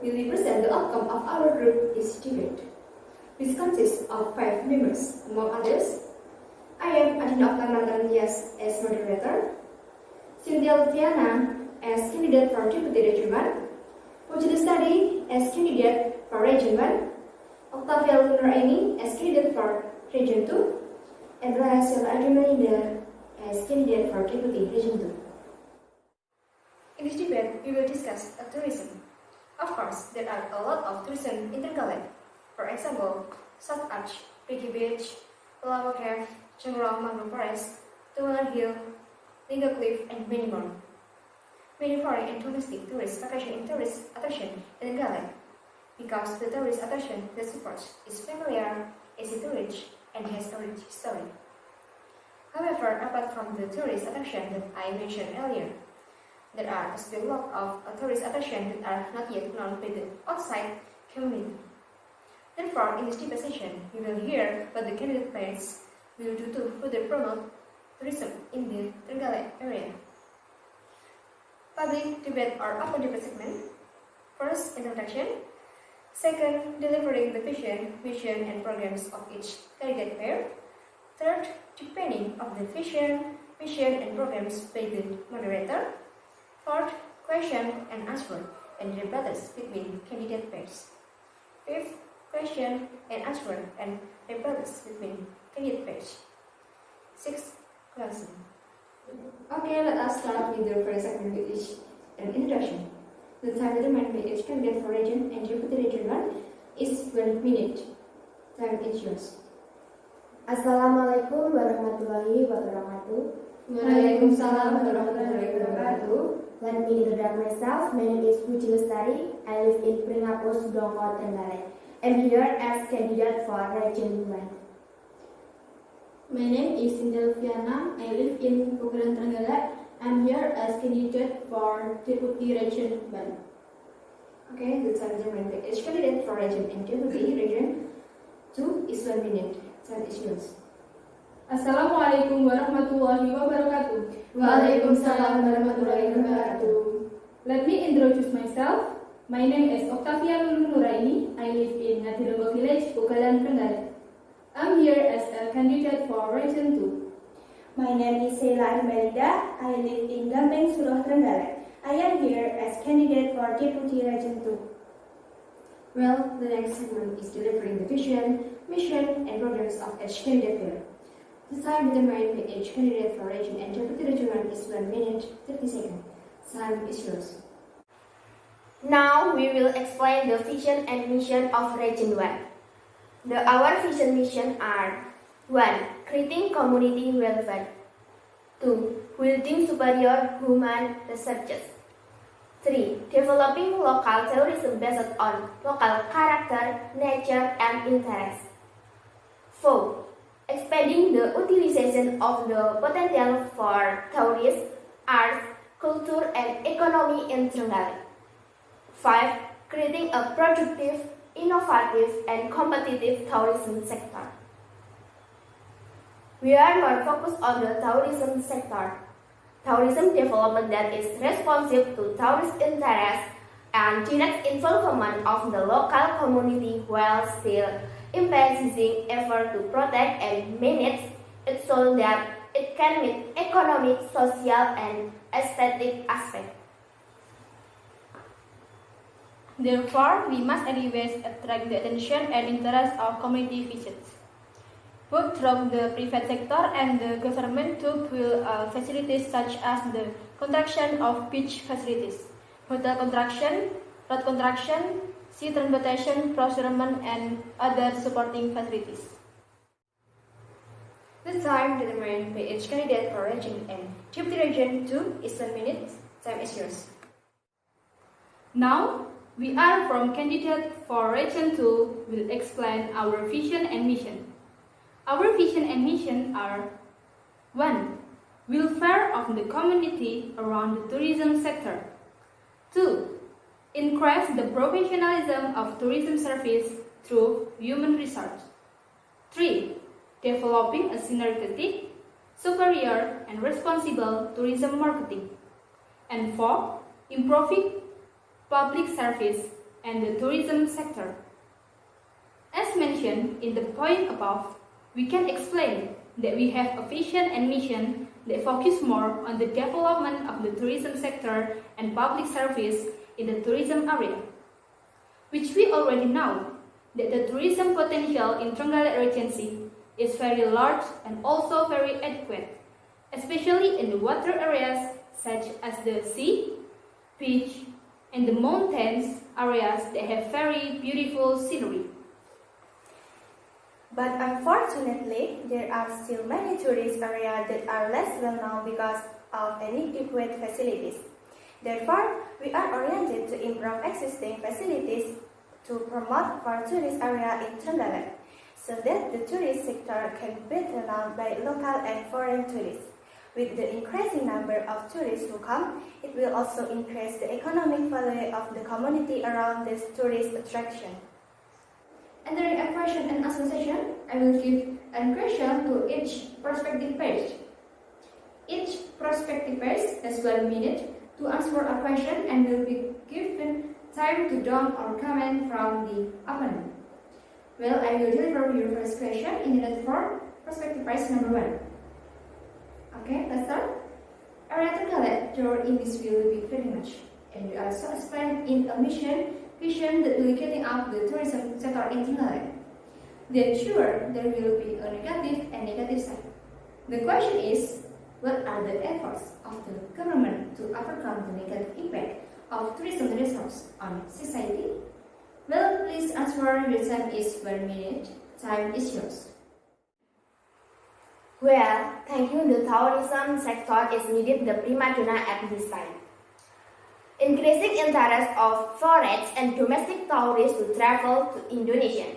will represent the outcome of our group is debate. This consists of 5 members, among others. I am Adinna Martaningtyas as moderator, Sintia Lutviana as candidate for Deputy Regent 1, Puji Lestari as candidate for Regent 1, Octavia Nuraini as candidate for Regent 2, and Sheila Ade Melinda as candidate for Deputy Regent 2. In this debate, we will discuss tourism. Of course, there are a lot of tourism in Trenggalek. For example, South Arch, Piggy Beach, Lava Cave, Chengrong Mangrove Forest, Tulan Hill, Lingga Cliff, and many more. Many foreign and domestic tourists vacation in tourist attraction in Trenggalek because the tourist attraction that supports is familiar, easy to reach, and has a rich history. However, apart from the tourist attraction that I mentioned earlier, there are still a lot of tourist attractions that are not yet known by the outside community. Therefore, in this debate session, we will hear what the candidate parents will do to further promote tourism in the Trenggalek area. Public debate or open debate segment. First, introduction. Second, delivering the vision, mission, and programs of each candidate pair. Third, deepening of the vision, mission, and programs by the moderator. Fourth, question and answer and debates between candidate pairs. Fifth, question and answer and debates between candidate pairs. Sixth, closing. Okay, let us start with the first segment with each an introduction. The time determined by each candidate for Regent and Deputy Regent 1 is 1 minute. Time is yours. Assalamualaikum warahmatullahi wabarakatuh. Waalaikumsalam warahmatullahi wabarakatuh. Let me introduce myself. My name is Puji Lestari. I live in Pringapus, Dongkot, Trenggalek. I'm here as candidate for Regent 1. My name is Sintia Lutviana. I live in Pukulan, Trenggalek. I'm here as candidate for Deputy Regent 1. Okay, the time determined by each candidate for Regent and Deputy Regent 2 is 1 minute. Time is yours. Assalamualaikum warahmatullahi wabarakatuh. Waalaikumsalam warahmatullahi wabarakatuh. Let me introduce myself. My name is Oktavia Lulu Nuraini. I live in Adinna village, Pukulan, Trenggalek. I'm here as a candidate for Regent 2. My name is Sheila Ade Melinda. I live in Gampeng, Suruh, Trenggalek. I am here as candidate for Deputy Regent 2. Well, the next segment is delivering the vision, mission, and programs of each candidate pair. The time determined by each candidate for Regent and Deputy Regent 1 is 1 minute 30 seconds. Time is yours. Now we will explain the vision and mission of Regent 1. Our vision mission are 1. Creating community welfare. 2. Building superior human resources. 3. Developing local tourism based on local character, nature, and interest. 4. Expanding the utilization of the potential for tourists, arts, culture, and economy in Trenggalek. 5. Creating a productive, innovative, and competitive tourism sector. We are more focused on the tourism sector. Tourism development that is responsive to tourist interests and direct involvement of the local community while still emphasizing effort to protect and manage it so that it can meet economic, social, and aesthetic aspects. Therefore, we must always attract the attention and interest of community visitors, both from the private sector and the government to build facilities such as the construction of beach facilities, hotel construction, road construction, sea transportation, procurement, and other supporting facilities. The time determined by each candidate for Regent and Deputy Regent 2 is 1 minute. Time is yours. Now, we are from candidate for Regent 2 will explain our vision and mission. Our vision and mission are 1. Welfare of the community around the tourism sector. 2. Increase the professionalism of tourism service through human resource. 3. Developing a synergetic, superior, and responsible tourism marketing. And 4. Improving public service and the tourism sector. As mentioned in the point above, we can explain that we have a vision and mission that focus more on the development of the tourism sector and public service in the tourism area, which we already know that the tourism potential in Trenggalek Regency is very large and also very adequate, especially in the water areas such as the sea, beach, and the mountains areas that have very beautiful scenery. But unfortunately, there are still many tourist areas that are less well known because of inadequate facilities. Therefore, we are oriented to improve existing facilities to promote for tourist area in Trenggalek, so that the tourist sector can be better known by local and foreign tourists. With the increasing number of tourists who come, it will also increase the economic value of the community around this tourist attraction. Entering a question and answer session, I will give a question to each prospective page. Each prospective page has 1 minute to answer a question and will be given time to down or comment from the opponent. Well, I will deliver your first question in the for prospective page number 1. Okay, let's start. Area Trenggalek, your English will be very much, and we also explain in a mission vision that will getting up the tourism sector in Trenggalek. Then sure, there will be a negative side. The question is, what are the efforts of the government to overcome the negative impact of tourism resource on society? Well, please answer. Your time is 1 minute. Time is yours. Well, thank you. The tourism sector is needed the prima donna at this time. Increasing interest of foreign and domestic tourists to travel to Indonesia.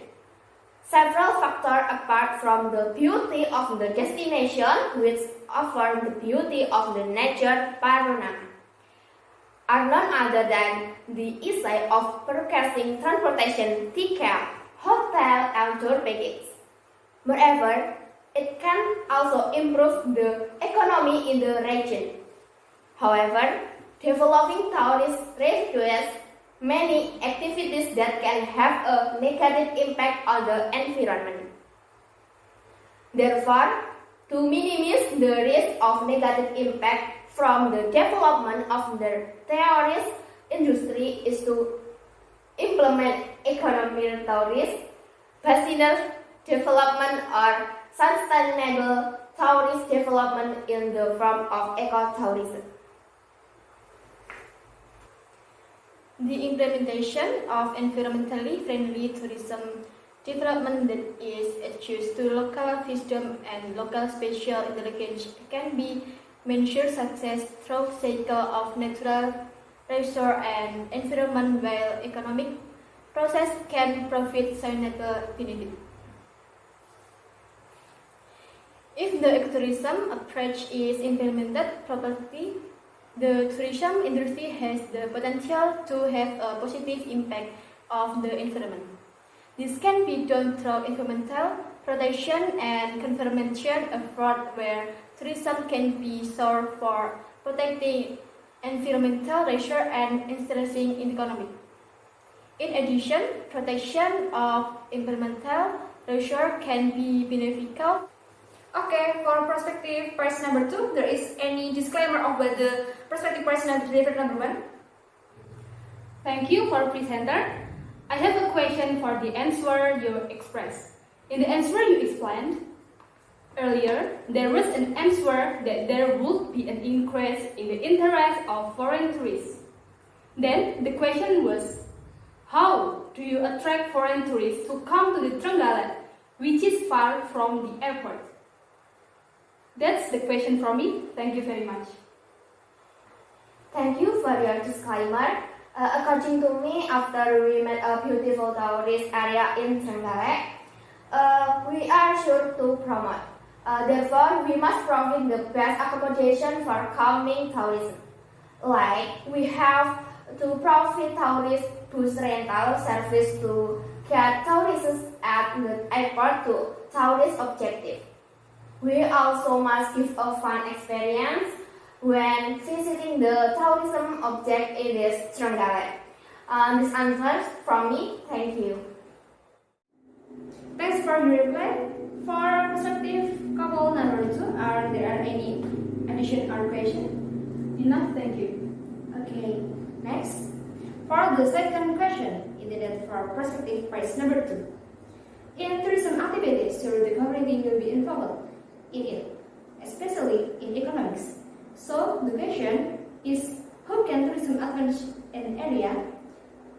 Several factors apart from the beauty of the destination, which offer the beauty of the nature panorama, are none other than the ease of purchasing transportation ticket, hotel, and tour packages. Moreover, it can also improve the economy in the region. However, developing tourist requires many activities that can have a negative impact on the environment. Therefore, to minimize the risk of negative impact from the development of the tourist industry is to implement economic tourist, business development, or sustainable tourist development in the form of ecotourism. The implementation of environmentally friendly tourism development that is adjusted to local wisdom and local spatial intelligence can be measured success through cycle of natural resource and environment, while economic process can profit sustainable benefit. If the ecotourism approach is implemented properly, the tourism industry has the potential to have a positive impact of the environment. This can be done through environmental protection and conservation efforts, where tourism can be sourced for protecting environmental resources and strengthening the economy. In addition, protection of environmental resources can be beneficial. Okay, for prospective price number 2, there is any disclaimer about the prospective price number 1? Thank you for presenter. I have a question for the answer you expressed. In the answer you explained earlier, there was an answer that there would be an increase in the interest of foreign tourists. Then the question was, how do you attract foreign tourists to come to the Trenggalek, which is far from the airport? That's the question from me. Thank you very much. Thank you for your disclaimer. According to me, after we met a beautiful tourist area in Trenggalek, we are sure to promote. Therefore, we must provide the best accommodation for coming tourism. Like, we have to provide tourist bus rental service to get tourists at the airport to tourist objective. We also must give a fun experience when visiting the tourism object in this Trenggalek. These answers from me. Thank you. Thanks for your reply. For prospective couple number 2, are there any addition or question? Enough, thank you. Okay, next. For the second question, intended for prospective prize number 2. In tourism activities, so the community will be involved in it, especially in economics. So the question is, how can tourism advance an area?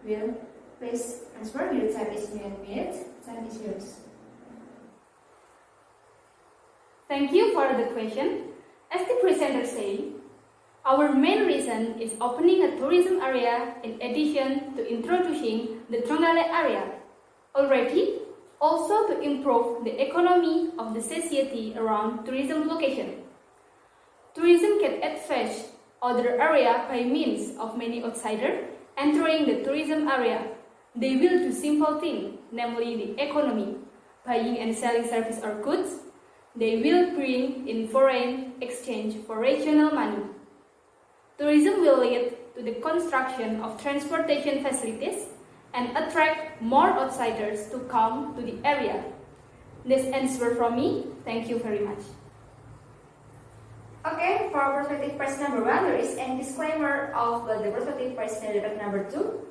Will please answer. Your time is 9 minutes. Time is yours. Thank you for the question. As the presenter said, our main reason is opening a tourism area in addition to introducing the Tronggale area. Already, also to improve the economy of the society around tourism location. Tourism can advance other area by means of many outsiders entering the tourism area. They will do simple things, namely the economy, buying and selling service or goods. They will bring in foreign exchange for regional money. Tourism will lead to the construction of transportation facilities and attract more outsiders to come to the area. This answer from me. Thank you very much. Okay, for prospective prize number 1, there is a disclaimer of the prospective prize candidate number 2.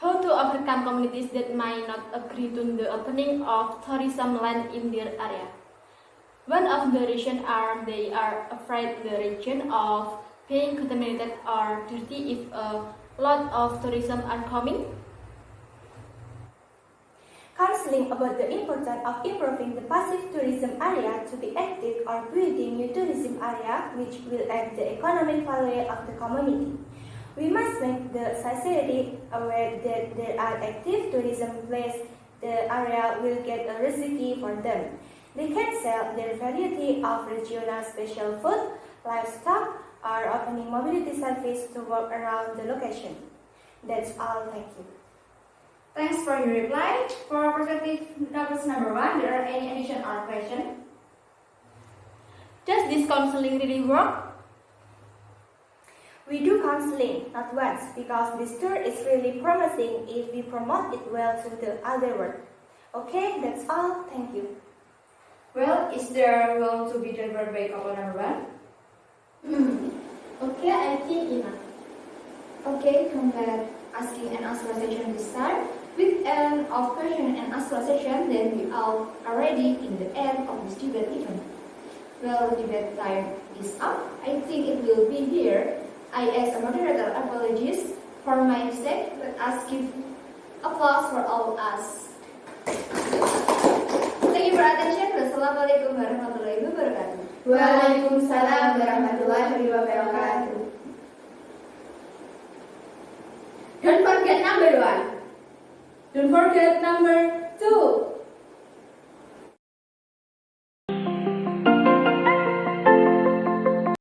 How to overcome communities that might not agree to the opening of tourism land in their area. One of the reasons are they are afraid the region of being contaminated or dirty if a lot of tourism are coming. Counseling about the importance of improving the passive tourism area to be active or building new tourism area which will add the economic value of the community. We must make the society aware that there are active tourism places. The area will get a recipe for them. They can sell their variety of regional special food, livestock, or opening mobility service to work around the location. That's all, thank you. Thanks for your reply. For prospective number 1, there are any addition or question? Does this counseling really work? We do counseling, not once, because this tour is really promising if we promote it well to the other world. Okay, that's all. Thank you. Well, is there going to be delivered by couple number 1? Okay, I think enough. Okay, come back asking and answer session this time. With end of question and answer session, then we are already in the end of this debate event. Well, the debate time is up. I think it will be here. I, as a moderator, apologize for my mistake. Let us give applause for all of us. Thank you for attention. Wassalamualaikum warahmatullahi wabarakatuh. Waalaikumsalam warahmatullahi wabarakatuh. Don't forget number 1. Don't forget number 2.